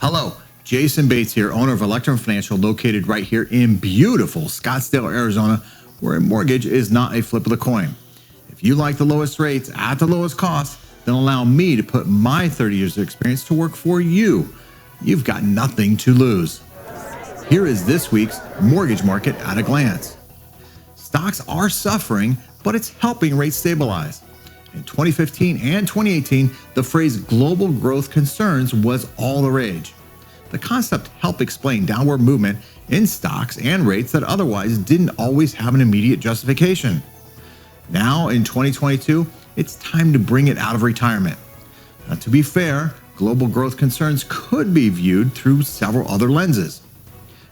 Hello, Jason Bates here, owner of Electrum Financial, located right here in beautiful Scottsdale, Arizona, where a mortgage is not a flip of the coin. If you like the lowest rates at the lowest cost, then allow me to put my 30 years of experience to work for you. You've got nothing to lose. Here is this week's mortgage market at a glance. Stocks are suffering, but it's helping rates stabilize. In 2015 and 2018, the phrase global growth concerns was all the rage. The concept helped explain downward movement in stocks and rates that otherwise didn't always have an immediate justification. Now in 2022, it's time to bring it out of retirement. Now, to be fair, global growth concerns could be viewed through several other lenses.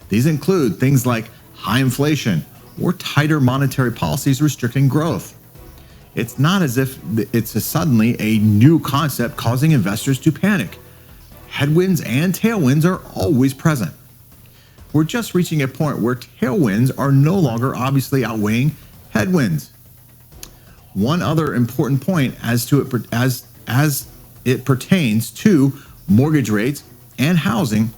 These include things like high inflation or tighter monetary policies restricting growth. It's not as if it's suddenly a new concept causing investors to panic. Headwinds and tailwinds are always present. We're just reaching a point where tailwinds are no longer obviously outweighing headwinds. One other important point as it pertains to mortgage rates and housing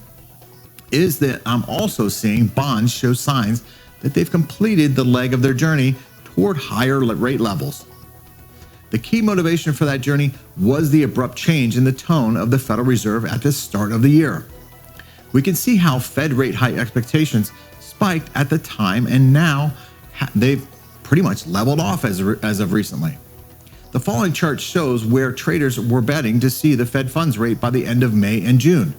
is that I'm also seeing bonds show signs that they've completed the leg of their journey toward higher rate levels. The key motivation for that journey was the abrupt change in the tone of the Federal Reserve at the start of the year. We can see how Fed rate hike expectations spiked at the time, and now they've pretty much leveled off as of recently. The following chart shows where traders were betting to see the Fed funds rate by the end of May and June.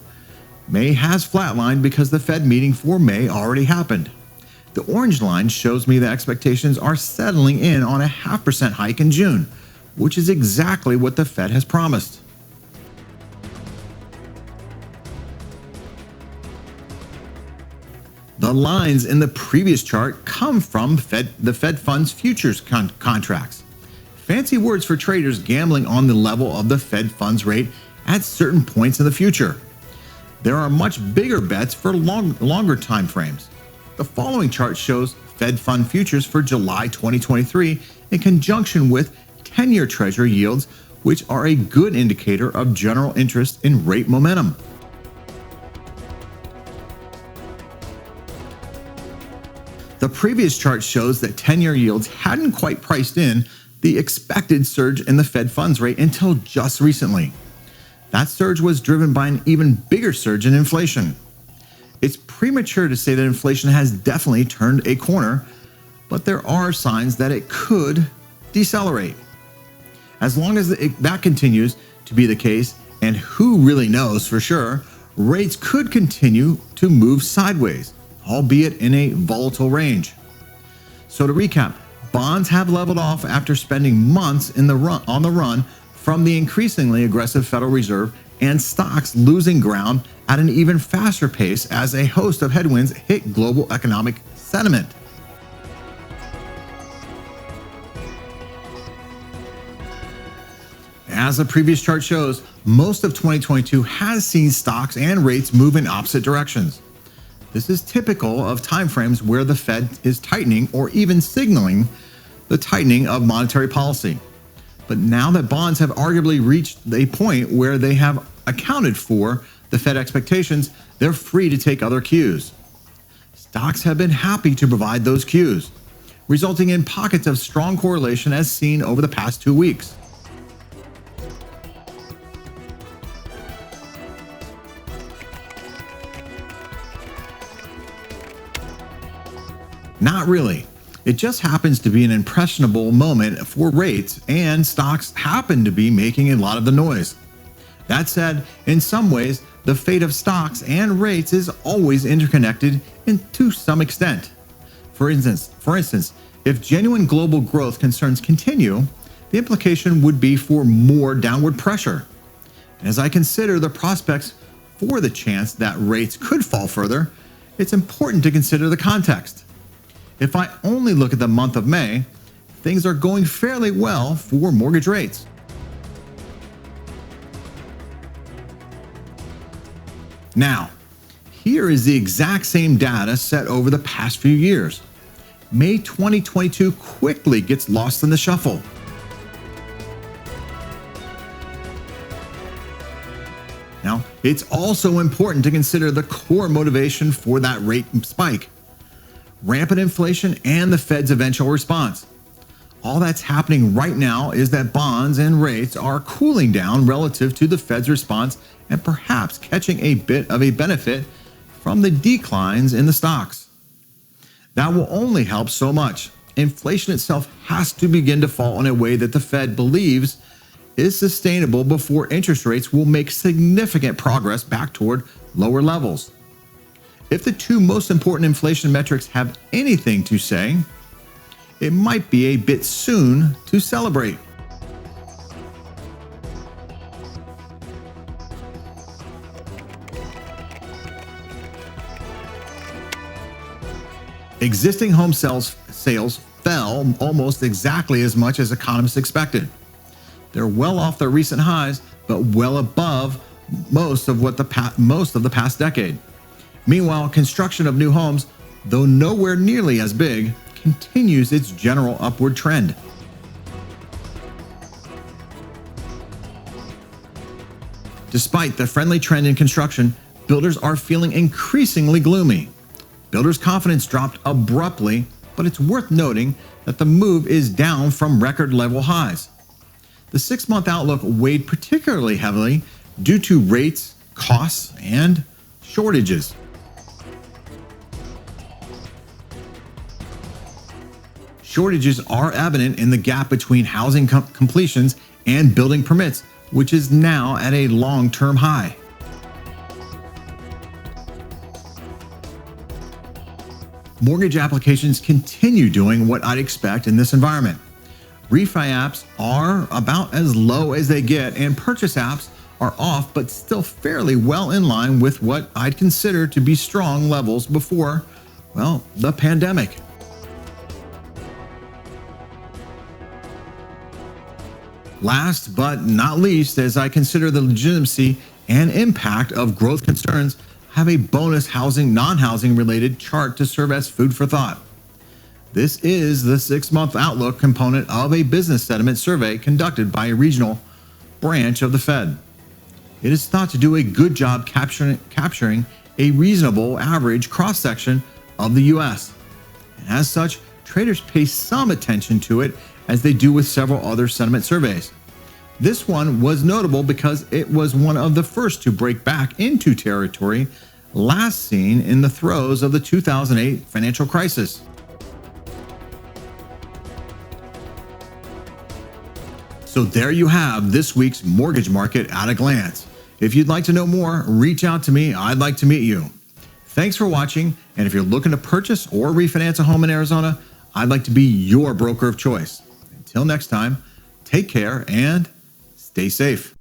May has flatlined because the Fed meeting for May already happened. The orange line shows me the expectations are settling in on a 0.5% hike in June, which is exactly what the Fed has promised. The lines in the previous chart come from the Fed funds futures contracts. Fancy words for traders gambling on the level of the Fed funds rate at certain points in the future. There are much bigger bets for longer time frames. The following chart shows Fed fund futures for July 2023 in conjunction with 10-year Treasury yields, which are a good indicator of general interest in rate momentum. The previous chart shows that 10-year yields hadn't quite priced in the expected surge in the Fed funds rate until just recently. That surge was driven by an even bigger surge in inflation. It's premature to say that inflation has definitely turned a corner, but there are signs that it could decelerate. As long as that continues to be the case, and who really knows for sure, rates could continue to move sideways, albeit in a volatile range. So to recap, bonds have leveled off after spending months on the run from the increasingly aggressive Federal Reserve, and stocks losing ground at an even faster pace as a host of headwinds hit global economic sentiment. As the previous chart shows, most of 2022 has seen stocks and rates move in opposite directions. This is typical of timeframes where the Fed is tightening or even signaling the tightening of monetary policy. But now that bonds have arguably reached a point where they have accounted for the Fed expectations, they're free to take other cues. Stocks have been happy to provide those cues, resulting in pockets of strong correlation as seen over the past 2 weeks. Not really. It just happens to be an impressionable moment for rates, and stocks happen to be making a lot of the noise. That said, in some ways, the fate of stocks and rates is always interconnected to some extent. For instance, if genuine global growth concerns continue, the implication would be for more downward pressure. As I consider the prospects for the chance that rates could fall further, it's important to consider the context. If I only look at the month of May, things are going fairly well for mortgage rates. Now, here is the exact same data set over the past few years. May 2022 quickly gets lost in the shuffle. Now, It's also important to consider the core motivation for that rate spike: rampant inflation and the Fed's eventual response. All that's happening right now is that bonds and rates are cooling down relative to the Fed's response and perhaps catching a bit of a benefit from the declines in the stocks. That will only help so much. Inflation itself has to begin to fall in a way that the Fed believes is sustainable before interest rates will make significant progress back toward lower levels. If the two most important inflation metrics have anything to say, it might be a bit soon to celebrate. Existing home sales fell almost exactly as much as economists expected. They're well off their recent highs, but well above most of the past decade. Meanwhile, construction of new homes, though nowhere nearly as big, continues its general upward trend. Despite the friendly trend in construction, builders are feeling increasingly gloomy. Builders' confidence dropped abruptly, but it's worth noting that the move is down from record level highs. The 6-month outlook weighed particularly heavily due to rates, costs, and shortages. Shortages are evident in the gap between housing completions and building permits, which is now at a long-term high. Mortgage applications continue doing what I'd expect in this environment. Refi apps are about as low as they get, and purchase apps are off, but still fairly well in line with what I'd consider to be strong levels before, the pandemic. Last but not least, as I consider the legitimacy and impact of growth concerns, have a bonus non-housing related chart to serve as food for thought. This is the 6-month outlook component of a business sentiment survey conducted by a regional branch of the Fed. It is thought to do a good job capturing a reasonable average cross-section of the U.S. And as such, traders pay some attention to it, as they do with several other sentiment surveys. This one was notable because it was one of the first to break back into territory last seen in the throes of the 2008 financial crisis. So there you have this week's mortgage market at a glance. If you'd like to know more, reach out to me. I'd like to meet you. Thanks for watching, and if you're looking to purchase or refinance a home in Arizona, I'd like to be your broker of choice. Until next time, take care and stay safe.